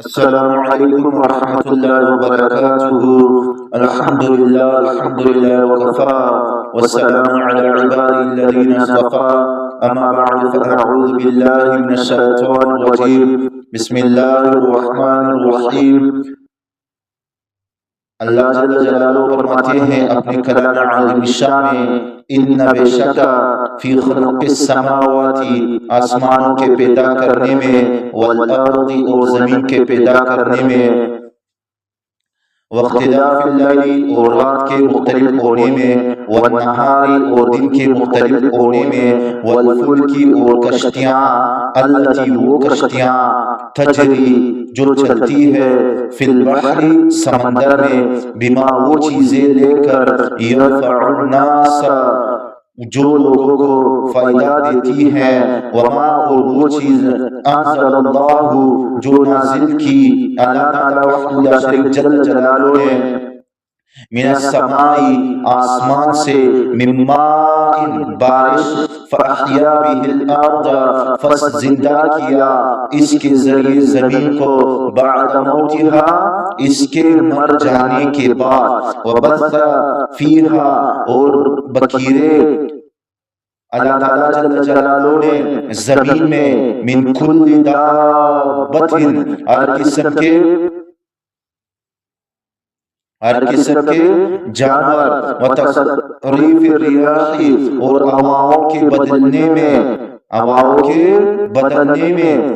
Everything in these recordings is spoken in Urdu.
السلام علیکم ورحمۃ اللہ وبرکاتہ۔ الحمدللہ وکفا والسلام علی عبادہ الذین اصطفیٰ، اما بعد فاعوذ باللہ من الشیطان الرجیم، بسم اللہ الرحمن الرحیم۔ اللہ جل جلالہ فرماتے ہیں اپنے کلام عظیم الشان میں، ان بے شک فی خلق السماوات، آسمانوں کے پیدا کرنے میں، والارض اور زمین کے پیدا کرنے میں، واختلاف اللیل اور رات کے مختلف ہونے میں، والنہار اور دن کے مختلف ہونے میں، والفلک اور کشتیاں، التی وہ کشتیاں، تجری جو چلتی ہے، فی البحر سمندر میں، بما وہ چیزیں لے کر، یرفع الناس جو لوگوں کو فائدہ دیتی ہیں، وما اور وہ چیز انزل اللہ جو نازل کی اللہ تعالیٰ وحدہ لا شریک جل جلالہ نے، من السماء آسمان سے، من ماء بارش، فاحیا بہ الارض پس زندہ کیا اس کے ذریعے زمین کو، بعد موتہا اس کے مر جانے کے بعد، وبث فیہا اور بکیرے اللہ تعالیٰ جل جلالہ نے زمین میں، من کل دابت ہر قسم کے جانور، وتصریف الریاح اور ہواؤں کے بدلنے میں،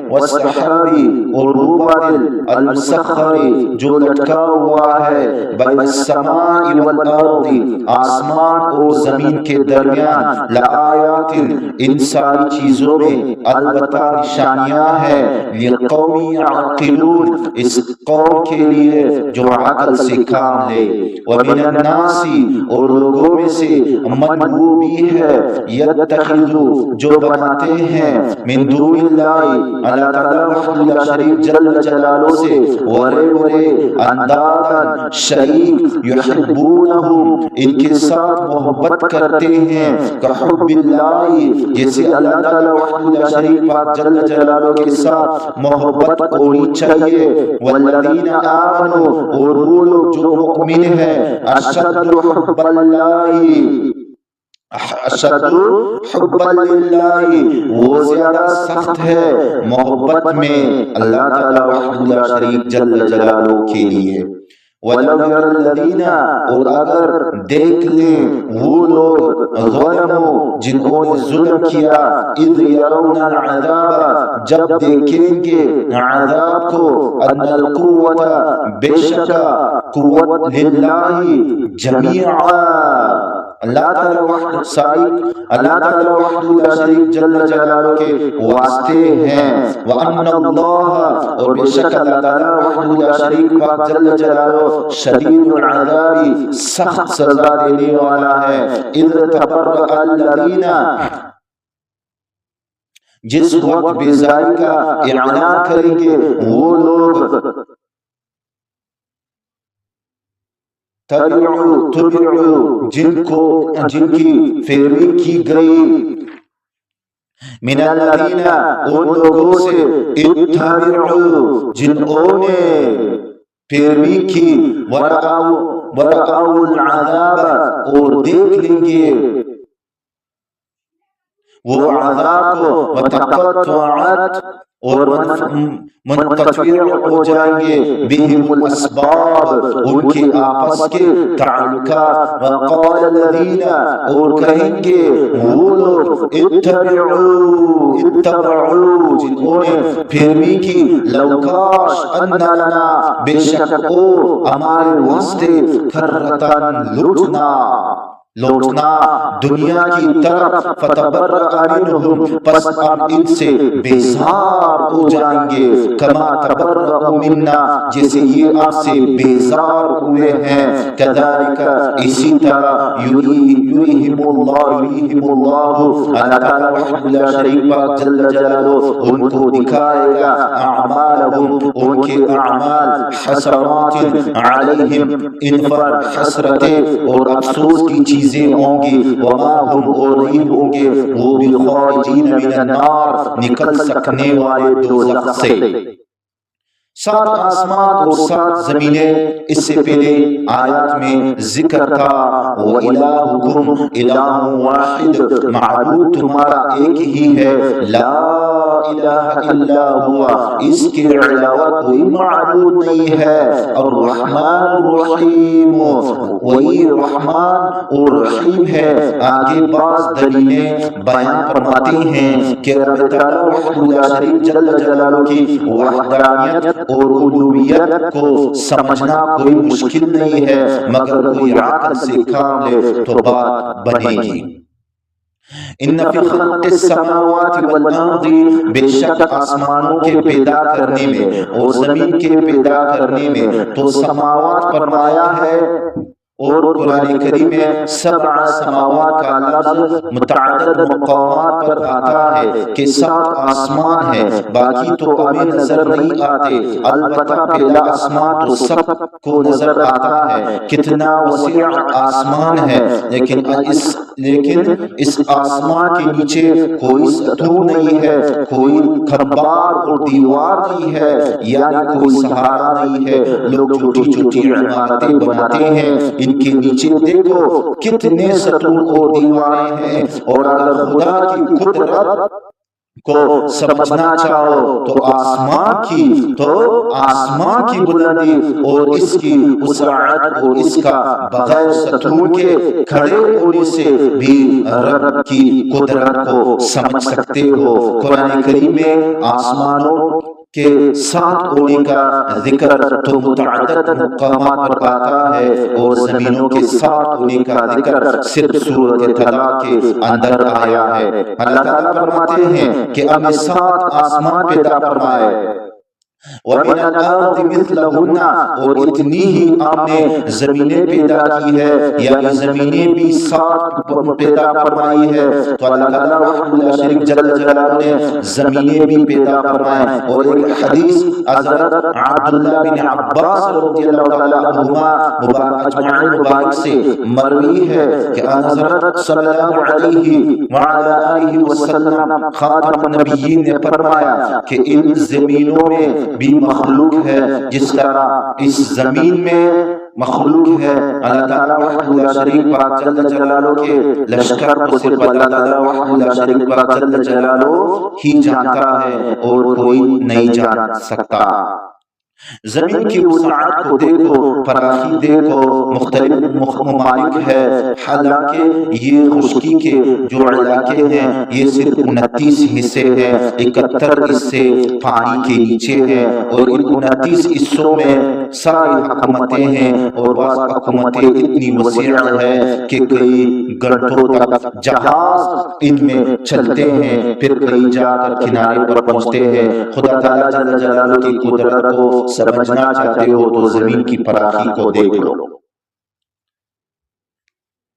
والسحاب اور بادل، المسخر جو لٹکا ہوا ہے، بین السماء والارض آسمان اور زمین کے درمیان، لآیات ان ساری چیزوں میں البتہ نشانیاں ہیں، لقوم یعقلون اس قوم کے لیے جو عقل سے کام لے، ومن الناس اور لوگوں میں سے، من وہ بھی ہے، یتخذ جو بناتے ہیں، من دون اللہ اللہ تعالیٰ وحدہ لا شریک جل جلالہ سے، ورے اندادا شریک، یحبونہم ان کے ساتھ محبت کرتے ہیں، کحب اللہ جیسے اللہ تعالیٰ وحدہ لا شریک پاک جل جلالہ کے ساتھ محبت ہونی چاہیے، والذین آمنوا اور وہ لوگ جو مؤمن ہیں، اشد حب اللہ اشد حب للہ وہ زیادہ سخت ہے محبت میں اللہ تعالیٰ وحدہ لا شریک جل جلالہ کے لیے۔ وَلَوْ يَرَى الَّذِينَ اور اگر دیکھ لیں وہ لوگ، ظلموا جنہوں نے ظلم کیا، اِذْ يَرَوْنَ الْعَذَابَ جب دیکھیں گے عذاب کو، أَنَّ الْقُوَّةَ بے شک قوت للہ جمیعا اللہ تعالیٰ وحدہ لا شریک جل جلالہ کے واسطے ہیں، وَأَنَّ اللَّهَ اور بے شک اللہ تعالیٰ وحدہ لا شریک پاک جل جلالہ شدید العذاب سخت سزا دینے والا ہے۔ اِذْ تَبَرَّأَ الَّذِينَ جس وقت بیزاری کا اعلان کریں گے وہ لوگ، تبعوا جن کی پیروی کی گئی، من الذین ان لوگوں سے، اتبعوا جنہوں نے پیروی کی، ورأوا العذاب اور دیکھ لیں گے وہ عذاب کو، وتقطعت اور منقطع ہو جائیں گے، بہم الاسباب ان کے آپس کے تعلقات، وقال الذین اور کہیں گے وہ لوگ، اتبعوا جنہوں نے پیروی کی، لو کاش ان لنا بے شک او ہمارے واسطے، کرتن لوٹنا دنیا کی طرف، فتبرأ منہم پس اب ان سے بیزار ہو جائیں گے، کما تبرأوا منا جیسے یہ آپ سے بیزار ہوئے ہیں، کذالک اسی طرح، یریہم اللہ اللہ تعالیٰ وحدہ لا شریک پاک جل جلالہ ان کو دکھائے گا، اعمالہم ان کے اعمال، حسرات علیہم ان پر حسرتیں اور افسوس کی چیزیں ہوں گی، وما ہم اور نہیں ہوں گے وہ بھی خارجین من النار نکل سکنے والے دوزخ سے۔ 7 آسمان اور 7 زمینیں، اس سے پہلے آیات میں ذکر تھا وَإِلَٰهُكُمْ إِلَٰهٌ وَاحِدٌ، معبود تمہارا ایک ہی ہے، لا الہ الا ہوا، اس کے علاوہ کوئی معبود نہیں ہے، اور الرحمن الرحیم، وہی رحمان اور رحیم ہے۔ آگے بعض دلیلیں بیان فرماتی ہیں کہ رب تعالیٰ وحدہ لا شریک جل جلالہ کی وحدانیت اور الوہیت کو سمجھنا کوئی مشکل نہیں ہے، مگر کوئی عقل سے کام لے تو بات بنے گی۔ ان فی خلق السماوات والارض، بے شک آسمانوں کے پیدا کرنے میں اور زمین کے پیدا کرنے میں، تو سماوات فرمایا ہے، اور قرآن کریم میں 7 سماوات کا لفظ متعدد مقامات پر آتا ہے کہ 7 آسمان ہے، باقی تو ہمیں نظر نہیں آتے، البتہ پہلا آسمان تو سب کو نظر آتا ہے، کتنا وسیع آسمان ہے، لیکن اس آسمان کے نیچے کوئی ستون نہیں ہے، کوئی کھمبار اور دیوار نہیں ہے، یعنی کوئی سہارا نہیں ہے۔ لوگ چھوٹی چھوٹی عمارتیں بناتے ہیں، ان کے نیچے دیکھو کتنے ستون اور دیواریں ہیں، اور اگر خدا کی قدرت کو سمجھنا چاہو تو آسمان کی بلندی اور اس کی وسعت اور اس کا بغیر ستون کے کھڑے ہونے سے بھی رب کی قدرت کو سمجھ سکتے ہو۔ قرآن کریم میں آسمانوں کے 7 ہونے کا ذکر تو متعدد مقامات پر آتا ہے، اور زمینوں کے 7 ہونے کا ذکر صرف سورۃ طلاق کے اندر آیا ہے۔ اللہ تعالیٰ فرماتے ہیں کہ ہم نے 7 آسمان پیدا فرمائے، وَمِنَ الْأَرْضِ مِثْلَهُنَّ، اور اتنی ہی ہم نے زمینیں پیدا کی ہے، یعنی زمینیں بھی 7 پیدا فرمائی ہے۔ تو اللہ تعالیٰ وحدہ لا شریک جل جلالہ نے زمینیں بھی پیدا فرمائیں۔ اور ایک حدیث حضرت عبداللہ بن عباس رضی اللہ تعالیٰ عنہما اجمعین مبارک سے مروی ہے کہ حضرت صلی اللہ علیہ وعلی آلہ وسلم خاتم النبیین نے فرمایا کہ ان زمینوں میں بھی مخلوق ہے، جس طرح اس زمین میں مخلوق ہے۔ اللہ تعالیٰ وحدہ لا شریک پاک جل جلالہ کے لشکر کو صرف اللہ تعالیٰ وحدہ لا شریک پاک جل جلالہ ہی جانتا ہے، اور کوئی نہیں جان سکتا۔ زمین کی وسعت کو دیکھو، فراخی دیکھو، مختلف ممالک ہے، حالانکہ یہ خشکی کے جو علاقے ہیں یہ صرف 29 حصے ہیں، 71 حصے پانی کے نیچے ہیں، اور ان 29 حصوں میں ساری حکومتیں ہیں، اور بعض حکومتیں اتنی وسیع ہیں کہ کئی گھنٹوں تک جہاز ان میں چلتے ہیں، پھر کہیں جا کر کنارے پر پہنچتے ہیں۔ خدا تعالیٰ جل جلالہ کی قدرت کو سمجھنا چاہتے ہو تو زمین کی فراخی کو دیکھ لو۔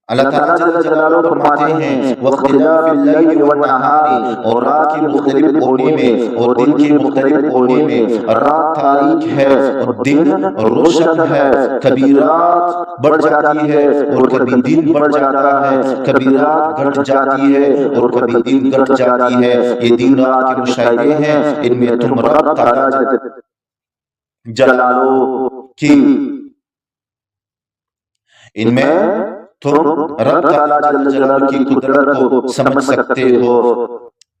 اللہ تعالیٰ جل جلالہ فرماتے ہیں واختلاف اللیل والنہار، اور رات کے مختلف ہونے میں اور دن کے مختلف ہونے میں، رات تاریک ہے اور دن روشن ہے، کبھی رات بڑھ جاتی ہے اور کبھی دن بڑھ جاتا ہے، کبھی رات گھٹ جاتی ہے اور کبھی دن گھٹ جاتی ہے۔ یہ دن رات کے مشاہدے ہیں، ان میں تم رب تعالیٰ جلالہ کی ان میں تم رب تعالیٰ جل جلالہ کی قدرت کو سمجھ سکتے ہو۔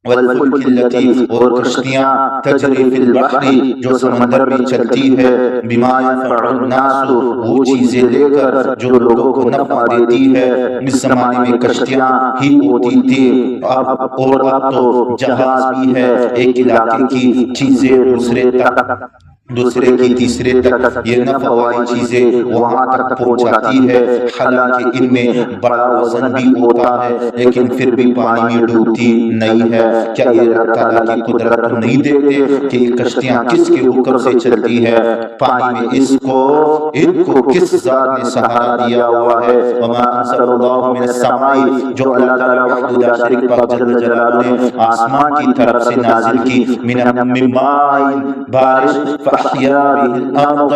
والفلک التی، اور کشتیاں تجری فی البحر، جو سمندر میں چلتی ہے، بما ينفع الناس، وہ چیزیں لے کر جو لوگوں کو نفع دیتی ہے۔ اس زمانے میں کشتیاں ہی ہوتی تھی، اب تو جہاز بھی ہے، ایک علاقے کی چیزیں دوسرے کی تیسرے تک یہ نفع والی چیزیں وہاں تک پہنچ جاتی ہے، حالانکہ ان میں بڑا وزن بھی ہوتا ہے، لیکن پھر بھی پانی میں ڈوبتی نہیں ہے۔ کیا یہ رب تعالیٰ کی قدرت نہیں دیکھتے کہ یہ کشتیاں کس کے حکم سے چلتی ہے؟ پانی میں ان کو کس ذات نے سہارا دیا ہوا ہے؟ وما انزل اللہ من السماء، جو اللہ تعالیٰ وحدہ لا شریک پاک جل جلالہ نے آسمان کی طرف سے نازل کی، من ماء، بارش، فاحیا بہ الارض،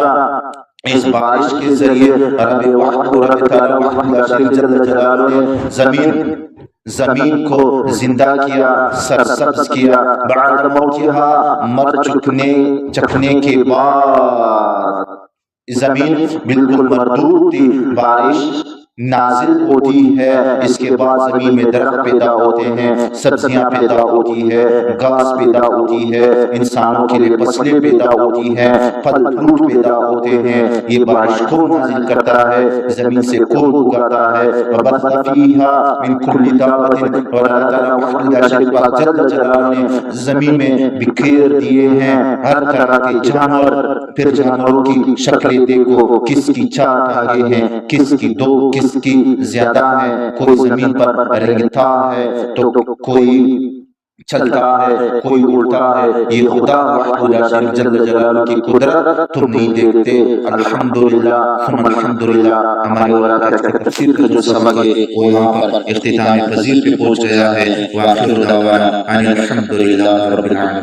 اس بارش کے ذریعے رب تعالیٰ وحدہ لا شریک جل جلالہ نے زمین کو زندہ کیا، سرسبز کیا، بعد موتها مر چکنے کے بعد زمین بالکل مردود تھی، بارش نازل ہوتی ہے، اس کے بعد زمین میں درخت پیدا ہوتے ہیں، سبزیاں پیدا ہوتی ہے، گھاس پیدا ہوتی ہے، انسانوں کے لیے فصلیں پیدا ہوتی ہیں، پھل فروٹ پیدا ہوتے ہیں۔ یہ بارش کون نازل کرتا ہے؟ زمین سے کون اگاتا ہے؟ وَبَثَّ فِيهَا مِن كُلِّ دَابَّةٍ، اور اللہ تعالیٰ وحدہ شریف پاک جل جلالہ نے زمین میں بکھیر دیے ہیں ہر طرح کے جانور۔ پھر جانوروں کی شکلیں دیکھو، کس کی 4 ٹانگیں ہیں، کس کی 2، کس کی زیادہ ہے، کوئی زمین پر رنگتا ہے تو کوئی چلتا ہے، کوئی اڑتا ہے۔ یہ خدا وحدہ شریف جل جلالہ کی قدرت تم نہیں دیکھتے۔ الحمدللہ ثم الحمدللہ۔ ہمارے ورقہ کی تفسیر کا جو سبق ہے وہ یہاں پر اختتام پذیر پہ پہنچ گیا ہے۔ وآخر دعوانا ان الحمدللہ رب العالمین۔